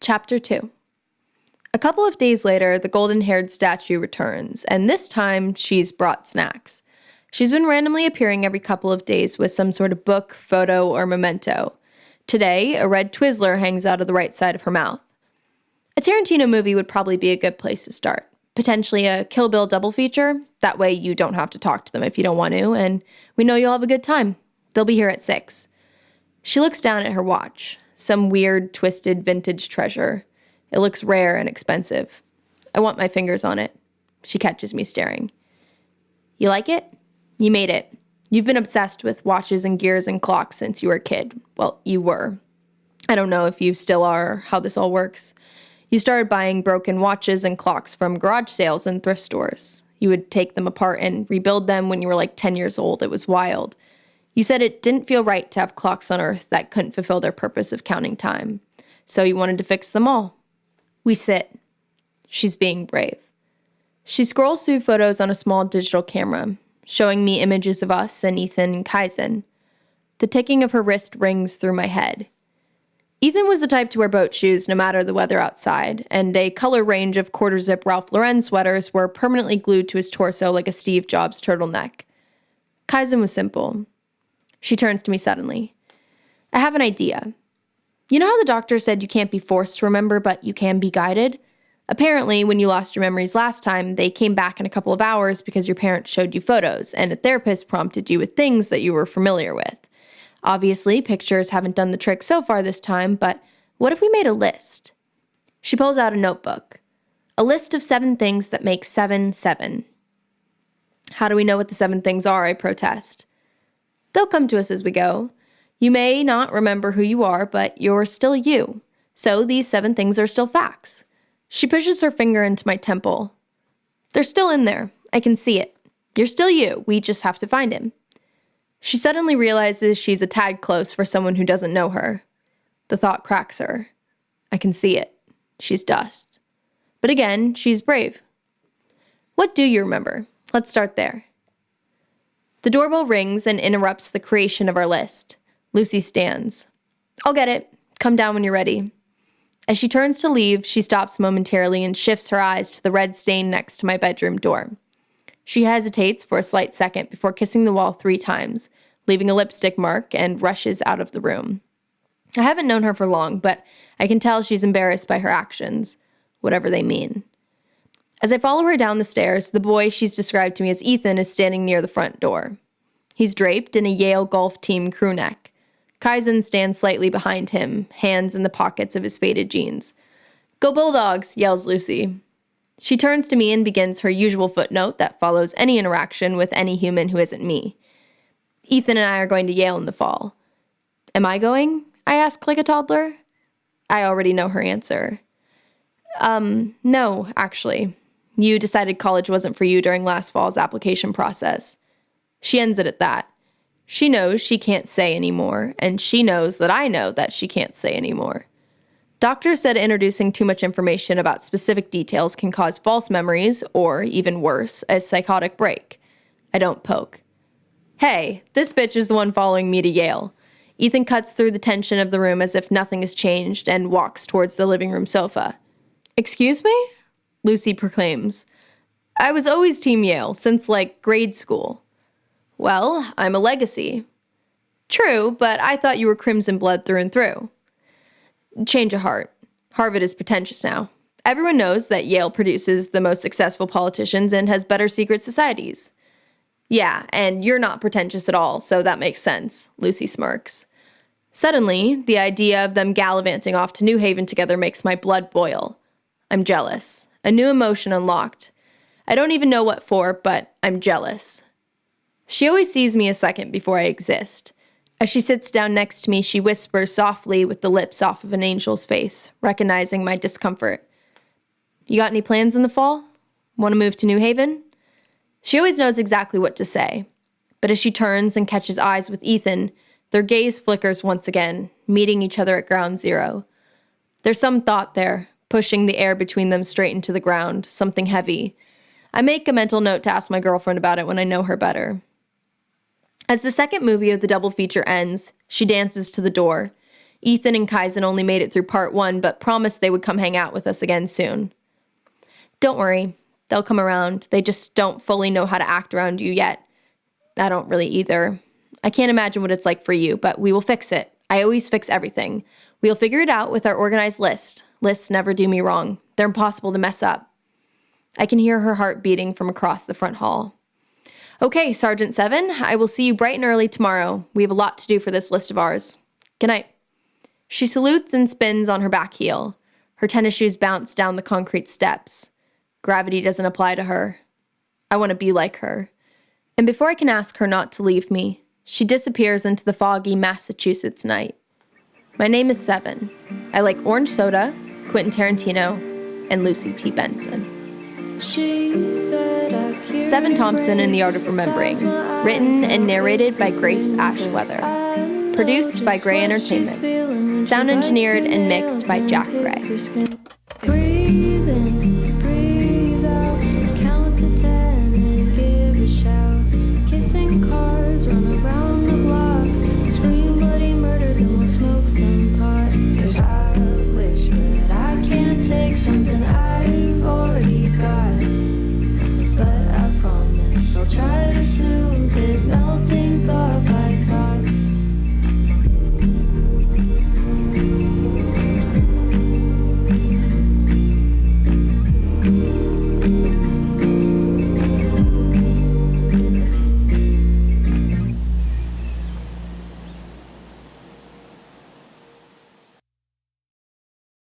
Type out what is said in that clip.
Chapter 2. A couple of days later, the golden-haired statue returns, and this time she's brought snacks. She's been randomly appearing every couple of days with some sort of book, photo, or memento. Today, a red Twizzler hangs out of the right side of her mouth. A Tarantino movie would probably be a good place to start. Potentially a Kill Bill double feature. That way you don't have to talk to them if you don't want to, and we know you'll have a good time. They'll be here at 6. She looks down at her watch. Some weird, twisted vintage treasure. It looks rare and expensive. I want my fingers on it. She catches me staring. You like it? You made it. You've been obsessed with watches and gears and clocks since you were a kid. Well, you were. I don't know if you still are or how this all works. You started buying broken watches and clocks from garage sales and thrift stores. You would take them apart and rebuild them when you were like 10 years old. It was wild. You said it didn't feel right to have clocks on Earth that couldn't fulfill their purpose of counting time. So you wanted to fix them all. We sit. She's being brave. She scrolls through photos on a small digital camera, showing me images of us and Ethan and Kaizen. The ticking of her wrist rings through my head. Ethan was the type to wear boat shoes no matter the weather outside, and a color range of quarter-zip Ralph Lauren sweaters were permanently glued to his torso like a Steve Jobs turtleneck. Kaizen was simple. She turns to me suddenly. I have an idea. You know how the doctor said you can't be forced to remember, but you can be guided? Apparently, when you lost your memories last time, they came back in a couple of hours because your parents showed you photos, and a therapist prompted you with things that you were familiar with. Obviously, pictures haven't done the trick so far this time, but what if we made a list? She pulls out a notebook. A list of 7 things that make 7, 7. How do we know what the 7 things are, I protest. They'll come to us as we go. You may not remember who you are, but you're still you. So these 7 things are still facts. She pushes her finger into my temple. They're still in there. I can see it. You're still you. We just have to find him. She suddenly realizes she's a tad close for someone who doesn't know her. The thought cracks her. I can see it. She's dust. But again, she's brave. What do you remember? Let's start there. The doorbell rings and interrupts the creation of our list. Lucy stands. I'll get it. Come down when you're ready. As she turns to leave, she stops momentarily and shifts her eyes to the red stain next to my bedroom door. She hesitates for a slight second before kissing the wall 3 times, leaving a lipstick mark, and rushes out of the room. I haven't known her for long, but I can tell she's embarrassed by her actions, whatever they mean. As I follow her down the stairs, the boy she's described to me as Ethan is standing near the front door. He's draped in a Yale golf team crew neck. Kaizen stands slightly behind him, hands in the pockets of his faded jeans. Go Bulldogs, yells Lucy. She turns to me and begins her usual footnote that follows any interaction with any human who isn't me. Ethan and I are going to Yale in the fall. Am I going? I ask like a toddler. I already know her answer. No, actually. You decided college wasn't for you during last fall's application process. She ends it at that. She knows she can't say anymore, and she knows that I know that she can't say anymore. Doctors said introducing too much information about specific details can cause false memories, or, even worse, a psychotic break. I don't poke. Hey, this bitch is the one following me to Yale. Ethan cuts through the tension of the room as if nothing has changed and walks towards the living room sofa. Excuse me? Lucy proclaims. I was always Team Yale, since, grade school. Well, I'm a legacy. True, but I thought you were Crimson blood through and through. Change of heart. Harvard is pretentious now. Everyone knows that Yale produces the most successful politicians and has better secret societies. Yeah, and you're not pretentious at all, so that makes sense, Lucy smirks. Suddenly, the idea of them gallivanting off to New Haven together makes my blood boil. I'm jealous. A new emotion unlocked. I don't even know what for, but I'm jealous. She always sees me a second before I exist. As she sits down next to me, she whispers softly with the lips off of an angel's face, recognizing my discomfort. You got any plans in the fall? Want to move to New Haven? She always knows exactly what to say. But as she turns and catches eyes with Ethan, their gaze flickers once again, meeting each other at ground zero. There's some thought there, pushing the air between them straight into the ground, something heavy. I make a mental note to ask my girlfriend about it when I know her better. As the second movie of the double feature ends, she dances to the door. Ethan and Kaizen only made it through part 1, but promised they would come hang out with us again soon. Don't worry, they'll come around. They just don't fully know how to act around you yet. I don't really either. I can't imagine what it's like for you, but we will fix it. I always fix everything. We'll figure it out with our organized list. Lists never do me wrong. They're impossible to mess up. I can hear her heart beating from across the front hall. Okay, Sergeant 7, I will see you bright and early tomorrow. We have a lot to do for this list of ours. Good night. She salutes and spins on her back heel. Her tennis shoes bounce down the concrete steps. Gravity doesn't apply to her. I want to be like her. And before I can ask her not to leave me, she disappears into the foggy Massachusetts night. My name is 7. I like orange soda, Quentin Tarantino, and Lucy T. Benson. 7 Thompson in the Art of Remembering. Written and narrated by Grace Ash Wethor. Produced by Gray Entertainment. Sound engineered and mixed by Jack Gray. Breathe in, breathe out, count to 10 and give a shout. Kissing cars, run around the block, scream bloody murder, then we'll smoke some pot. 'Cause I wish, but I can't take something I've already got. But I promise I'll try to soothe it, melting